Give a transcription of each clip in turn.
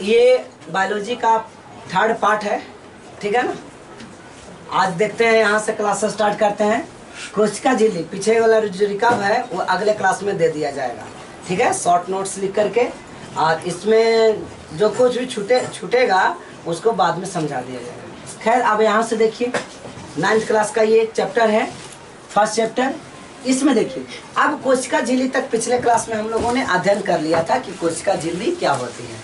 ये बायोलॉजी का third part है, ठीक है ना। आज देखते हैं, यहाँ से क्लास स्टार्ट करते हैं। कोशिका झिल्ली पीछे वाला जो रिकॉर्ड है वो अगले क्लास में दे दिया जाएगा, ठीक है, शॉर्ट नोट्स लिख करके। और इसमें जो कुछ भी छूटेगा उसको बाद में समझा दिया जाएगा। खैर अब यहाँ से देखिए 9th क्लास का ये चैप्टर है, फर्स्ट चैप्टर। इसमें देखिए अब कोशिका झिल्ली तक पिछले क्लास में हम लोगों ने अध्ययन कर लिया था कि कोशिका झिल्ली क्या होती है,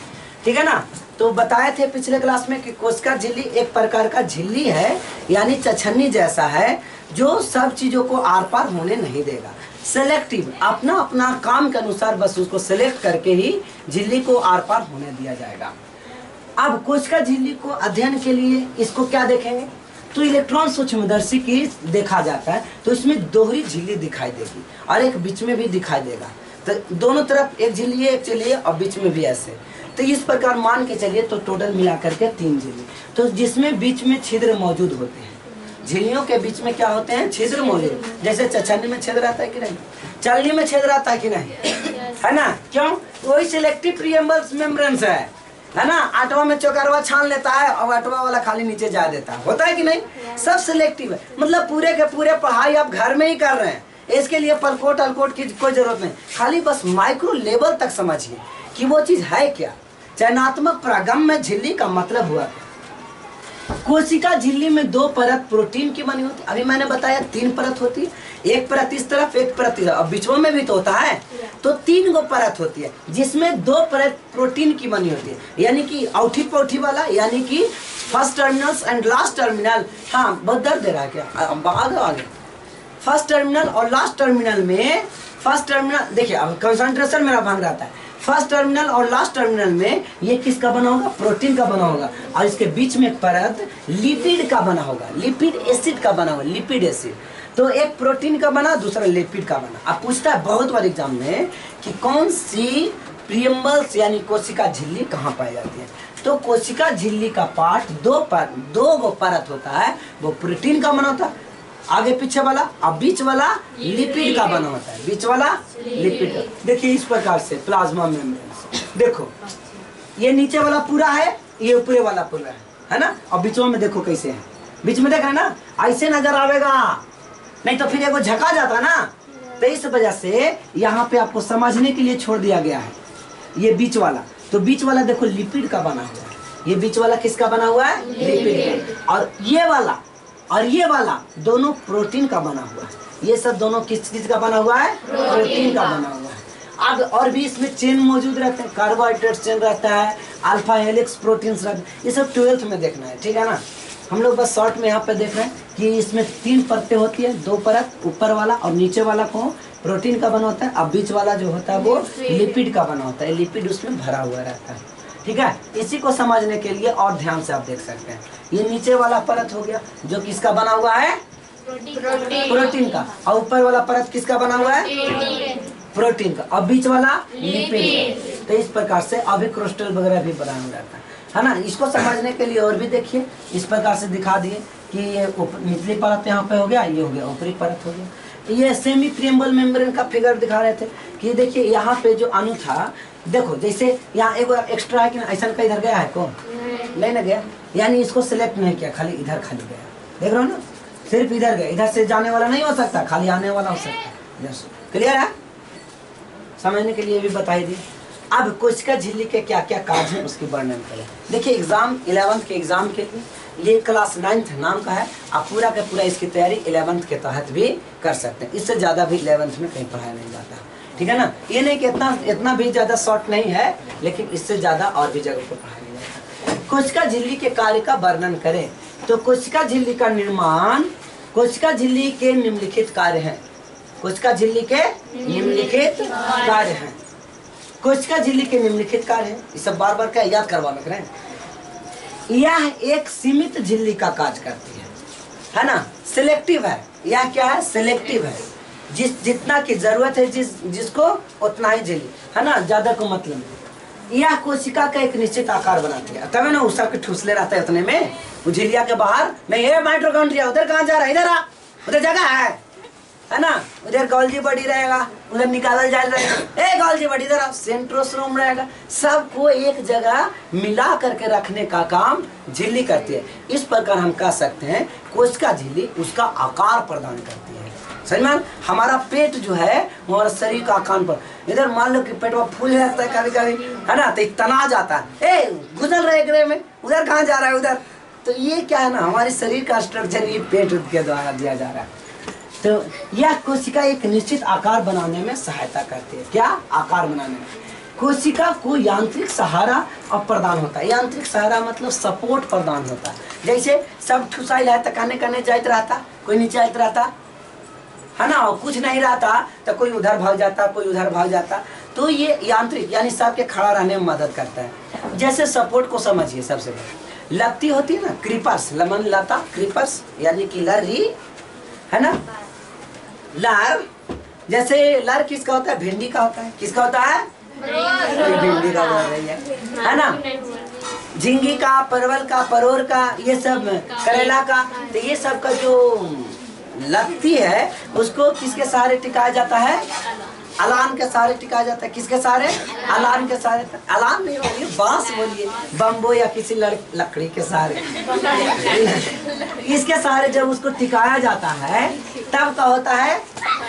ठीक है ना। तो बताए थे पिछले क्लास में कि कोशिका झिल्ली एक प्रकार का झिल्ली है, यानी चछन्नी जैसा है, जो सब चीज़ों को आर पार होने नहीं देगा। सेलेक्टिव, अपना अपना काम के अनुसार बस उसको सेलेक्ट करके ही झिल्ली को आर पार होने दिया जाएगा। अब कोशिका झिल्ली को अध्ययन के लिए इसको क्या देखेंगे, तो इलेक्ट्रॉन सूक्ष्मदर्शी की देखा जाता है तो इसमें दोहरी झिल्ली दिखाई देगी और एक बीच में भी दिखाई देगा। तो दोनों तरफ एक झिल्ली है, एक झिल्ली है और बीच में भी ऐसे। तो इस प्रकार मान के चलिए तो टोटल मिला करके 3 झिल्ली, तो जिसमें बीच में छिद्र मौजूद होते हैं। झिल्लियों के बीच में क्या होते हैं, छिद्र मौजूद। जैसे चछन्नी में छेद रहता है कि नहीं, चलनी में छेद रहता है कि नहीं, है ना। क्यों, वही सिलेक्टिव प्रीएम्बल्स मेम्ब्रेन्स है ना। आठवां में चौकारवा छान लेता है और आठवां वाला खाली नीचे जा देता है, होता है कि नहीं। सब सिलेक्टिव है, मतलब पूरे के पूरे पढ़ाई आप घर में ही कर रहे हैं। इसके लिए पलकोट अलकोट की कोई जरूरत नहीं, खाली बस माइक्रो लेवल तक समझिए कि वो चीज है क्या। चयनात्मक प्रागम में झिल्ली का मतलब हुआ क्या। कोशिका झिल्ली में 2 परत प्रोटीन की बनी होती है। अभी मैंने बताया 3 परत होती है, एक परत इस तरफ, एक परत इस तरफ, अब बीचों में भी तो होता है। तो 3 गो परत होती है, जिसमें 2 परत प्रोटीन की बनी होती है, यानी कि औठी पौठी वाला, यानी कि first terminal and last terminal. हाँ, बहुत दर्द दे रहा है क्या, आगे फर्स्ट टर्मिनल और लास्ट टर्मिनल में, फर्स्ट टर्मिनल देखिए अब कंसंट्रेशन मेरा भाग रहता है। फर्स्ट टर्मिनल और लास्ट टर्मिनल में ये किसका बना होगा, प्रोटीन का बना होगा, और इसके बीच में एक परत लिपिड का बना होगा, लिपिड एसिड का बना होगा, लिपिड एसिड। तो एक प्रोटीन का बना, दूसरा लिपिड का बना। अब पूछता है बहुत बार एग्जाम में कि कौन सी प्रीएम्बल्स यानी कोशिका झिल्ली कहाँ पाई जाती है। तो कोशिका झिल्ली का पार्ट 2 गो परत होता है, वो प्रोटीन का बना होता है, आगे पीछे वाला, अब बीच वाला लिपिड का बना होता है, बीच वाला लिपिड का। देखिए इस प्रकार से प्लाज्मा मेम्ब्रेन, देखो ये नीचे वाला पूरा है, ये ऊपरी वाला पूरा है ना। और बीचों में देखो कैसे है, बीच में देख रहे हैं ना, ऐसे नजर आवेगा, नहीं तो फिर एगो झका जाता ना। तो इस वजह से यहाँ पे आपको समझने के लिए छोड़ दिया गया है ये बीच वाला। तो बीच वाला देखो लिपिड का बना हुआ है, ये बीच वाला किसका बना हुआ है, लिपिड का। और ये वाला और ये वाला दोनों प्रोटीन का बना हुआ है। ये सब दोनों किस चीज का बना हुआ है, प्रोटीन का बना हुआ है। अब और भी इसमें चेन मौजूद रहते हैं, कार्बोहाइड्रेट चेन रहता है, अल्फा हेलिक्स प्रोटीन्स रहते हैं। ये सब 12th में देखना है, ठीक है ना। हम लोग बस शॉर्ट में यहाँ पे देख रहे हैं कि इसमें 3 परतें होती है, 2 परत, ऊपर वाला और नीचे वाला को प्रोटीन का बना होता है, अब बीच वाला जो होता है वो लिपिड का बना होता है, लिपिड उसमें भरा हुआ रहता है, ठीक है। इसी को समझने के लिए और ध्यान से आप देख सकते हैं, ये नीचे वाला परत हो गया जो किसका बना हुआ है, प्रोटीन का, और ऊपर वाला परत किसका बना हुआ है, प्रोटीन का, और बीच वाला लिपिड। तो इस प्रकार से अभी क्रिस्टल वगैरह भी बना हुआ रहता है ना। इसको समझने के लिए और भी देखिए, इस प्रकार से दिखा दिए कि ये निचली परत यहाँ पे हो गया, ये हो गया ऊपरी परत हो गया। ये सेमी प्रीएम्बल मेम्ब्रेन का फिगर दिखा रहे थे कि देखिए यहाँ पे जो अणु था, देखो जैसे यहाँ एक एक्स्ट्रा है कि ऐसा का इधर गया है को नहीं ना गया, यानी इसको सिलेक्ट नहीं किया, खाली इधर खाली गया, देख रहे हो ना, सिर्फ इधर गया, इधर से जाने वाला नहीं हो सकता, खाली आने वाला हो सकता है। क्लियर है, समझने के लिए भी बताई दी। अब कोशिका झिल्ली के क्या क्या कार्य हैं उसकी वर्णन करें। देखिए एग्जाम 11th के एग्जाम के लिए ये क्लास 9th नाम का है, आप पूरा का पूरा इसकी तैयारी 11th के तहत भी कर सकते हैं। इससे ज़्यादा भी 11th में कहीं पढ़ाया नहीं जाता, ठीक है ना। ये नहीं कि इतना भी ज़्यादा शॉर्ट नहीं है, लेकिन इससे ज़्यादा और भी जगह पर पढ़ाया नहीं जाता। कोशिका झिल्ली के कार्य का वर्णन करें तो कोशिका झिल्ली का निर्माण, कोशिका झिल्ली के निम्नलिखित कार्य हैं। कोशिका झिल्ली के निम्नलिखित कार्य हैं। कोशिका झिल्ली के निम्नलिखित कार्य हैं, ये सब बार बार क्या याद करवाना करें। यह एक सीमित झिल्ली का कार्य करती है ना, सिलेक्टिव है। यह क्या है, सिलेक्टिव है, जितना की जरूरत है जिसको उतना ही झिल्ली, है ना, ज्यादा को मतलब नहीं। यह कोशिका का एक निश्चित आकार बनाती है, तभी ना उसका के ठूसले रहता है उतने में, वो झिल्लिया के बाहर नहीं है। माइटोकॉन्ड्रिया उधर कहाँ जा रहा है, इधर आ, उधर जगह है ना, उधर गोल्जी बॉडी रहेगा, उधर निकाला जा रहेगा, ए गोल्जी बॉडी इधर सेंट्रोसोम रहेगा। सबको एक जगह मिला करके रखने का काम झिल्ली करती है। इस प्रकार हम कह सकते हैं कोशिका झिल्ली उसका आकार प्रदान करती है। समझ में? हमारा पेट जो है हमारा शरीर का आकार पर, इधर मान लो कि पेट में फूल रहता है कभी कभी, है ना, तो तना जाता है, ए गुजर रहे ग्रह में, उधर कहाँ जा रहा है उधर। तो ये क्या है ना, हमारे शरीर का स्ट्रक्चर ये पेट के द्वारा दिया जा रहा है। तो यह कोशिका एक निश्चित आकार बनाने में सहायता करती है। क्या आकार बनाने में? कोशिका को यांत्रिक सहारा अब प्रदान होता है। यांत्रिक सहारा मतलब सपोर्ट प्रदान होता है। जैसे सब ठुसाइल है तो कहने जाइत रहता, कोई नीचे आइत रहता, है ना, और कुछ नहीं रहता तो कोई उधर भाग जाता, कोई उधर भाग जाता। तो ये यांत्रिक यानी सबके खड़ा रहने में मदद करता है। जैसे सपोर्ट को समझिए, सबसे पहले लत्ती होती है ना, क्रीपर्स, लमन लता क्रीपर्स यानी कि लरी, है ना, लार। जैसे लार किसका होता है? भिंडी का होता है। किसका होता है? भिंडी का बोल रही है ना। झींगी का, परवल का, परोर का, ये सब करेला का, तो ये सब का जो लत्ती है उसको किसके सहारे टिकाया जाता है? अलान के सहारे टिकाया जाता है। किसके सहारे? अलान के सहारे। अलान नहीं बोलिए, बांस बोलिए, बम्बो या किसी लकड़ी के सहारे। इसके सहारे जब उसको टिकाया जाता है तब क्या होता है?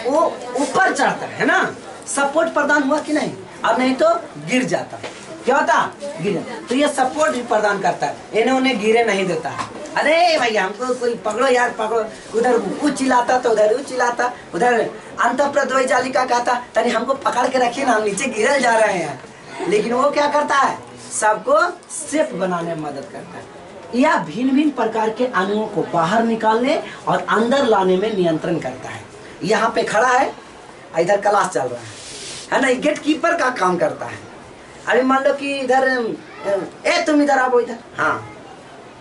वो ऊपर चढ़ता है ना, सपोर्ट प्रदान हुआ कि नहीं? अब नहीं तो गिर जाता। क्या होता? गिर जाता। तो ये सपोर्ट भी प्रदान करता है, इन्हें उन्हें गिरे नहीं देता है। अरे भैया हमको कोई पकड़ो यार, पकड़ो, उधर कुछ चिल्लाता तो उधर वो चिल्लाता, उधर अंतःप्रद्रव्य जालिका कहता तनी हमको पकड़ के रखिए ना, हम नीचे गिरल जा रहे हैं। लेकिन वो क्या करता है? सबको सेफ बनाने में मदद करता है। यह भिन्न भिन्न प्रकार के अणुओं को बाहर निकालने और अंदर लाने में नियंत्रण करता है। यहाँ पे खड़ा है, इधर क्लास चल रहा है ना, गेट कीपर का काम करता है। अभी मान लो कि इधर ए तुम इधर आओ, इधर, हाँ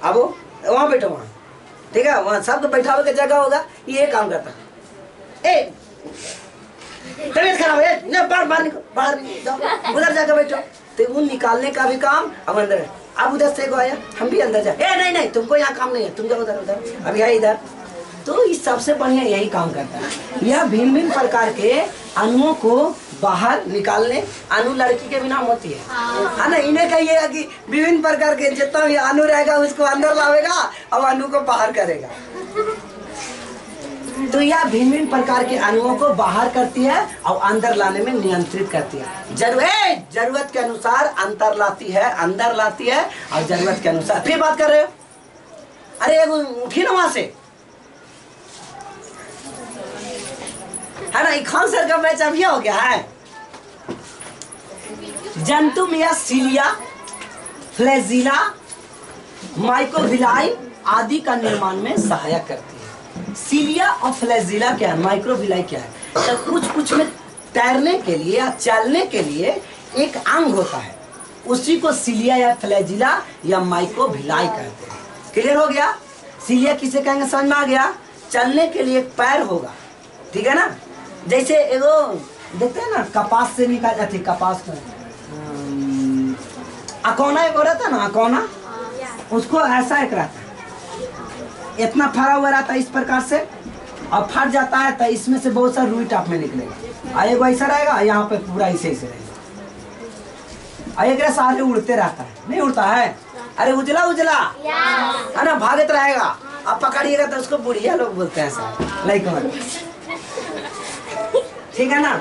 अब वहाँ बैठो, वहाँ ठीक है, वहाँ सबको बैठावे का जगह होगा, ये काम करता है। ए तबीयत खराब है, बाहर निकलो, बाहर जाओ, उधर जाकर बैठो। तो वो निकालने का भी काम अब अंदर है। अब उधर से आया, हम भी अंदर जाए, नहीं नहीं तुमको यहाँ काम नहीं है, तुम जाओ उधर, उधर अभी है इधर। तो इस सबसे बढ़िया यही काम करता है। यह भिन्न भिन्न प्रकार के अणुओं को बाहर निकालने, अणु लड़की के भी नाम होती है ना। इन्हें कहिएगा कि विभिन्न प्रकार के जितना भी अणु रहेगा उसको अंदर लावेगा और अणु को बाहर करेगा। तो यह भिन्न भिन्न प्रकार के अणुओं को बाहर करती है और अंदर लाने में नियंत्रित करती है। जरूरत के अनुसार अंतर लाती है, अंदर लाती है, और जरूरत के अनुसार। फिर बात कर रहे हो, अरे उठी ना वहां से, है ना। खान सर का मैच अभी हो गया है। जंतु में यह सीलिया, फ्लैजिला, माइक्रोविलाई आदि का निर्माण में सहायक करती है। सीलिया और फ्लैजिला क्या है? माइक्रोविलाई क्या है? तो कुछ में तैरने के लिए या चलने के लिए एक अंग होता है, उसी को सीलिया या फ्लैजिला या माइक्रोविलाई कहते हैं। क्लियर हो गया? सीलिया किसे कहेंगे समझ में आ गया? चलने के लिए एक पैर होगा, ठीक है ना। जैसे एगो देखते हैं ना, कपास से निकाल जाती, कपास में अकौना एक रहता है ना, अकौना, उसको ऐसा एक रहता है, इतना फरा हुआ रहता है इस प्रकार से, और फट जाता है तो इसमें से बहुत सारा रुई टाप में निकलेगा। एक ऐसा रहेगा, यहाँ पे पूरा ऐसे रहेगा, एक सारे उड़ते रहता है, नहीं उड़ता है? अरे उजला उजला है ना, भागत रहेगा। अब पकड़िएगा तो उसको बुढ़िया लोग बोलते हैं सर, लाइक, ठीक है ना।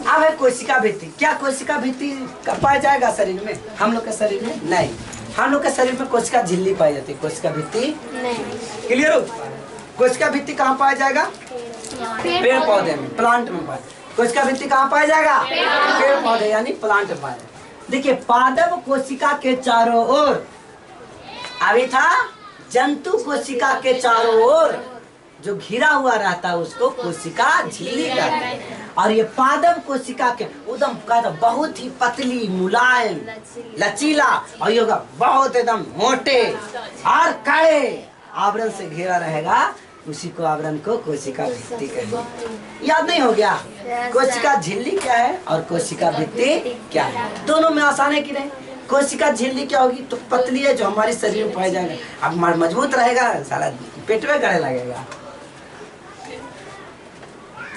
अब है कोशिका भित्ति। क्या कोशिका भित्ति पाया जाएगा शरीर में? हम लोग के शरीर में नहीं। हम लोग के शरीर में कोशिका झिल्ली पाई जाती है, कोशिका भित्ति नहीं। क्लियर हो? कोशिका भित्ति कहाँ पाया जाएगा? पेड़ पौधे में, प्लांट में पाया। कोशिका भित्ति कहाँ पाया जाएगा? पेड़ पौधे यानी प्लांट में पाया। देखिए, पादप कोशिका के चारों ओर, अभी था जंतु कोशिका के चारों ओर जो घिरा हुआ रहता है उसको कोशिका झिल्ली कहते हैं। और ये पादप कोशिका के एकदम बहुत ही पतली, मुलायम, लचीला और ये बहुत एकदम मोटे और कड़े आवरण से घिरा रहेगा, उसी को आवरण को कोशिका भित्ति कहते हैं। याद नहीं हो गया? कोशिका झिल्ली क्या है और कोशिका भित्ति क्या है? दोनों में आसान है कि नहीं? कोशिका झिल्ली क्या होगी? तो पतली है, जो हमारे शरीर में पाया जाएगा। अब मजबूत रहेगा, साला पेट में गड़े लगेगा।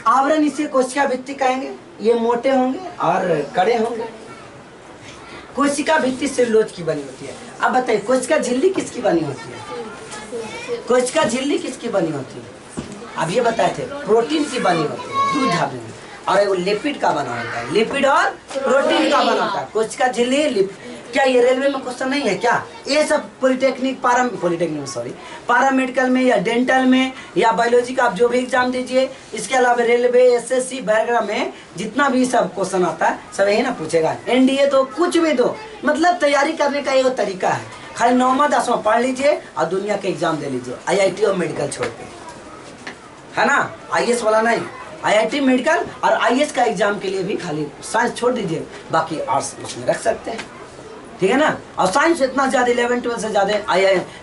आवरण इसे कोशिका भित्ति कहेंगे। ये मोटे होंगे और कड़े होंगे। कोशिका भित्ति सेलुलोज की बनी होती है। अब बताइए कोशिका झिल्ली किसकी बनी होती है? कोशिका झिल्ली किसकी बनी होती है? अब ये बताए थे प्रोटीन की बनी होती है, दूध धागे में, और एक लिपिड का बना होता है, लिपिड और प्रोटीन का बना होता है। कोशिका झिल्ली क्या ये रेलवे में क्वेश्चन नहीं है क्या? ये सब पारामेडिकल में या डेंटल में या बायोलॉजी का आप जो भी एग्जाम दीजिए, इसके अलावा रेलवे, एसएससी वगैरह में जितना भी सब क्वेश्चन आता है सब यही ना पूछेगा। एनडीए तो कुछ भी दो, मतलब तैयारी करने का ये तरीका है। खाली 9वां 10वां पढ़ लीजिए और दुनिया के एग्जाम दे लीजिए, IIT और मेडिकल छोड़ के, है ना? IAS वाला नहीं, IIT मेडिकल और IAS का एग्जाम के लिए भी खाली साइंस छोड़ दीजिए, बाकी आर्ट्स उसमें रख सकते हैं, ठीक है ना? और साइंस इतना ज़्यादा 11-12 से ज़्यादा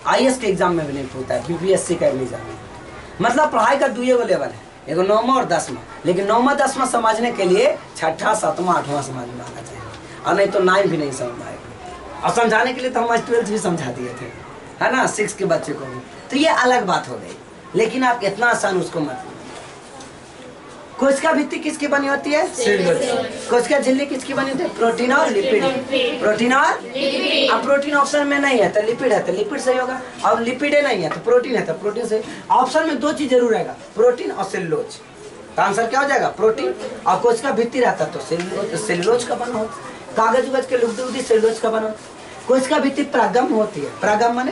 IAS के एग्जाम में भी नहीं पूछता है, BPSC का एग्जाम में। मतलब पढ़ाई का दुए को लेवल है, एगो 9वां और 10वां, लेकिन 9वां 10वां समझने के लिए 6ठा 7वां 8वां समझ में आना चाहिए, और नहीं तो 9 भी नहीं समझ में आएगा। और समझाने के लिए तो हम 12th भी समझा दिए थे, है ना, 6 के बच्चे को भी। तो ये अलग बात हो गई, लेकिन आप इतना आसान उसको मत। कोशिका भित्ति किसकी बनी होती है? सेलुलोज। कोशिका झिल्ली किसकी बनी होती है? प्रोटीन और लिपिड। प्रोटीन और अब प्रोटीन ऑप्शन में नहीं है तो लिपिड है तो लिपिड सही होगा, और लिपिड नहीं है तो प्रोटीन है तो प्रोटीन सही। ऑप्शन में 2 चीज जरूर रहेगा, प्रोटीन और सेलुलोज। तो आंसर क्या हो जाएगा? प्रोटीन। और कोशिका भित्ति रहता तो सेलुलोज का बना होता, कागज उगज के लुगदी सेलुलोज का बना होता। कोशिका भित्ति परागम होती है, परागम माने,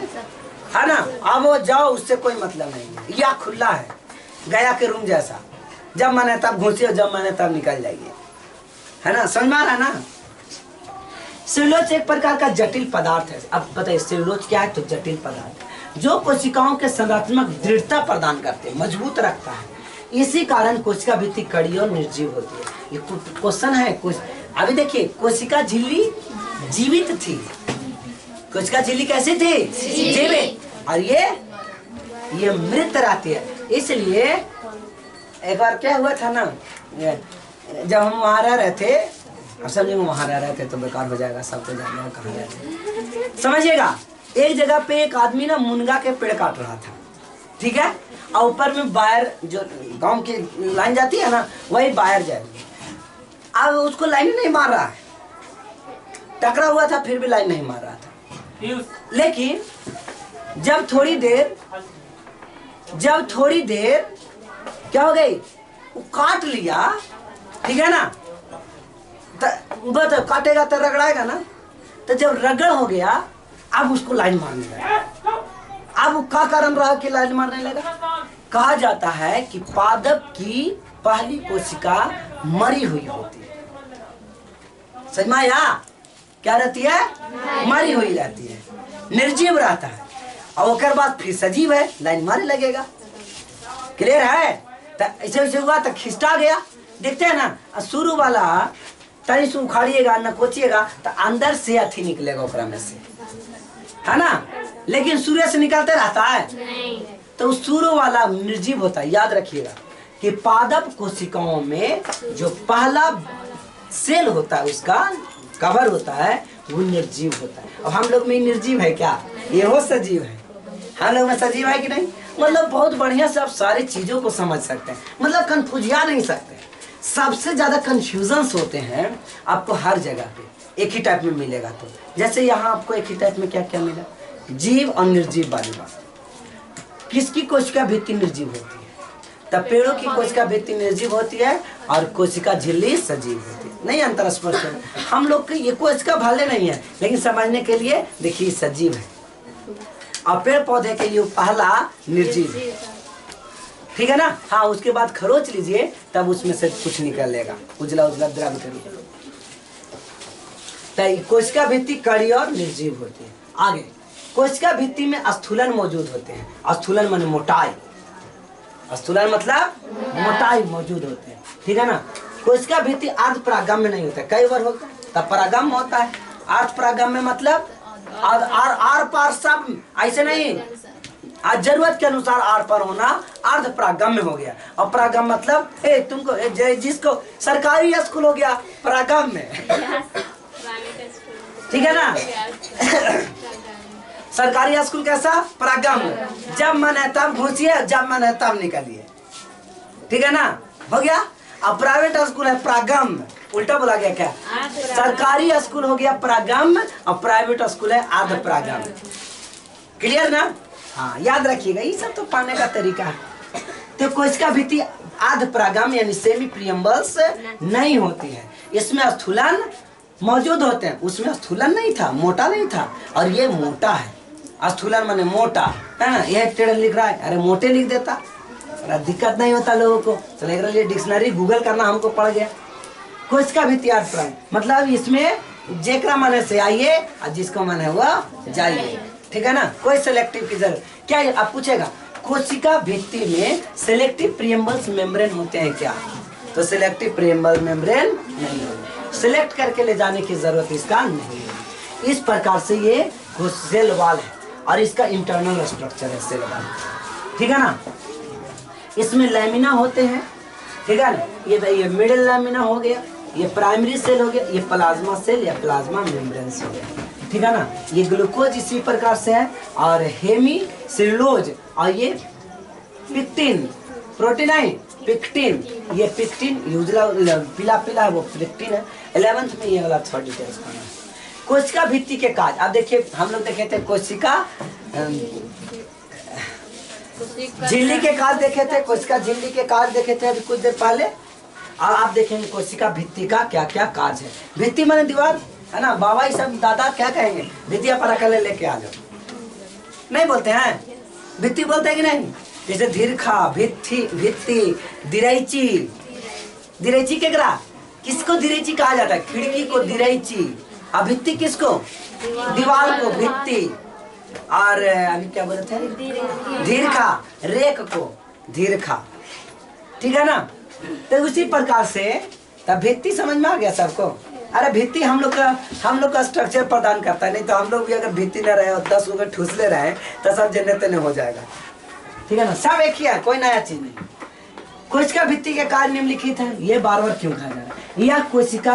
है ना? अब वो जाओ उससे कोई मतलब नहीं है, या खुला है गया के रूम जैसा, जब मन है तब घुसिए, जब मन है तब निकल जाइए, है ना? समझ में आ रहा है ना? सेलुलोज एक प्रकार का जटिल पदार्थ है। अब बताइए सेलुलोज क्या है? तो जटिल पदार्थ जो कोशिकाओं के संरचनात्मक दृढ़ता प्रदान करते हैं, मजबूत रखता है। इसी कारण कोशिका भित्ति कड़ी और निर्जीव होती है। ये क्वेश्चन है कुछ। अभी देखिए कोशिका झिल्ली जीवित थी, कोशिका झिल्ली कैसी थी? जीवित। और ये मृत रहती है। इसलिए एक बार क्या हुआ था ना, जब हम वहाँ रह रहे थे, अब समझिए वहाँ रह रहे थे तो बेकार हो जाएगा, सबको जानना है कहाँ रहते, समझिएगा। एक जगह पे एक आदमी ना मुनगा के पेड़ काट रहा था, ठीक है, और ऊपर में वायर जो गांव की लाइन जाती है ना, वही वायर जाएगी। अब उसको लाइन नहीं मार रहा है, टकरा हुआ था फिर भी लाइन नहीं मार रहा था। लेकिन जब थोड़ी देर क्या हो गई, वो काट लिया, ठीक है ना, तो काटेगा तो रगड़ाएगा ना, तो जब रगड़ हो गया अब उसको लाइन मारने लगा। अब वो क्या कारण रहा कि लाइन मारने लगा? कहा जाता है कि पादप की पहली कोशिका मरी हुई होती है। समझ में आया? क्या रहती है? मरी हुई रहती है, निर्जीव रहता है, और उसके बाद फिर सजीव है, लाइन मारने लगेगा। क्लियर है? तो ऐसे हुआ तो खिसटा गया। देखते हैं ना, शुरू वाला तनी से उखाड़िएगा न कोचिएगा तो अंदर से अथी निकलेगा ओकरा में से, है ना? लेकिन सूर्य से निकलते रहता है नहीं। तो सूर्य वाला निर्जीव होता है। याद रखिएगा कि पादप कोशिकाओं में जो पहला सेल होता है, उसका कवर होता है, वो निर्जीव होता है। और हम लोग में निर्जीव है क्या? ये हो सजीव है। हम लोग में सजीव है कि नहीं? मतलब बहुत बढ़िया से आप सारी चीजों को समझ सकते हैं, मतलब कंफ्यूजिया नहीं सकते। सबसे ज्यादा कंफ्यूजन्स होते हैं आपको हर जगह पे एक ही टाइप में मिलेगा। तो जैसे यहाँ आपको एक ही टाइप में क्या क्या मिला, जीव और निर्जीव वाली बात। किसकी कोशिका भित्ति निर्जीव होती है? तब पेड़ों की कोशिका भित्ति निर्जीव होती है और कोशिका झिल्ली सजीव होती है। नहीं अंतर स्पष्ट है? हम लोग के ये कोशिका भले नहीं है, लेकिन समझने के लिए देखिए सजीव है, और पेड़ पौधे के लिए पहला निर्जीव है, ठीक है ना? हाँ, उसके बाद खरोच लीजिए तब उसमें से कुछ निकलेगा, उजला उजला द्रव के रूप में। कोशिका भित्ति कड़ी और निर्जीव होती है। आगे कोशिका भित्ति में स्थूलन मौजूद होते हैं। स्थूलन माने मोटाई, स्थूलन मतलब मोटाई मौजूद होते हैं, ठीक है ना? कोशिका भित्ति अर्ध परागम में नहीं होता है, कई बार होता है तब परागम होता है। अर्ध परागम में मतलब आर पार सब ऐसे नहीं, आज जरूरत के अनुसार आर पार होना अर्ध परागम में हो गया। और परागम मतलब तुमको जिसको सरकारी स्कूल हो गया परागम में, ठीक है ना? सरकारी स्कूल कैसा? परागम में, जब मन है तब घुसिए, जब मन है तब निकलिए, ठीक है ना? हो गया। अब प्राइवेट स्कूल है प्रागम, उल्टा बोला गया क्या? सरकारी स्कूल हो गया प्रागम और प्राइवेट स्कूल है आध प्रागम। क्लियर ना? हाँ, याद रखिएगा, ये सब तो पाने का तरीका है। तो कोशिका भित्ति आध प्रागम यानी सेमी प्रियम्बल्स नहीं होती है, इसमें स्थूलन मौजूद होते हैं। उसमें स्थूलन नहीं था, मोटा नहीं था, और ये मोटा है। स्थूलन माने मोटा है ना, यह टेढ़ लिख रहा है, अरे मोटे लिख देता, दिक्कत नहीं होता लोगों को। चलो एक लिए डिक्शनरी गूगल करना हमको पड़ गया। कोशिका भित्ति आठ प्रांग मतलब इसमें जेकरा माने से आइए और जिसको मन है वो जाइए, ठीक है ना। कोई सिलेक्टिव की जरूरत क्या है? आप पूछेगा कोशिका भित्ति में सिलेक्टिव प्रियम्बल्स मेम्ब्रेन होते हैं क्या? तो सिलेक्टिव प्रियम्बल मेम्ब्रेन नहीं है, सिलेक्ट करके ले जाने की जरूरत इसका नहीं है। इस प्रकार से ये सेल वॉल है और इसका इंटरनल स्ट्रक्चर है सेल वॉल, ठीक है ना। इसमें लैमिना होते हैं, ठीक है ना। ये मिडिल लैमिना हो गया, ये प्राइमरी सेल हो गया, ये प्लाज्मा सेल या प्लाज्मा मेम्ब्रेन हो गया, ठीक है ना। ये ग्लूकोज इसी प्रकार से है, और हेमी सेलुलोज, और ये पिक्टिन, प्रोटीन है पिक्टिन, ये पिक्टिन उजला पीला पीला है वो पिक्टिन है। 11th में ये वाला थोड़ा डिटेल्स करना है। कोशिका भित्ति के काज, अब देखिए हम लोग देखे थे कोशिका झिल्ली के काज देखे थे, कोशिका झिल्ली के काज देखे थे अभी कुछ देर पहले। और आप देखेंगे कोशिका भित्ति का क्या क्या काज है। भित्ति माने दीवार है ना, बाबा ये सब दादा क्या कहेंगे, भित्तिया पराकले लेके आ जाओ, नहीं बोलते हैं, भित्ति बोलते हैं कि नहीं। जैसे धीरखा, भित्ति, भित्ति, दिरैची, दिरैची केकरा, किसको दिरैची कहा जाता है? खिड़की को दिरैची, और भित्ति किसको? दीवार को भित्ति, और अभी क्या बोलते हैं? धीरखा, रेक को धीरखा, ठीक है ना। तो उसी प्रकार से तब भित्ति समझ में आ गया सबको। अरे भित्ति हम लोग का स्ट्रक्चर प्रदान करता है, नहीं तो हम लोग भी अगर भित्ति न रहे और 10 लोग ठूसले रहे तो सब जन्नत तेने हो जाएगा, ठीक है ना। सब एक ही है, कोई नया चीज नहीं। कोशिका भित्ति के कार्य निम्नलिखित है, ये बार बार क्यों कहा जा रहा है? यह कोशिका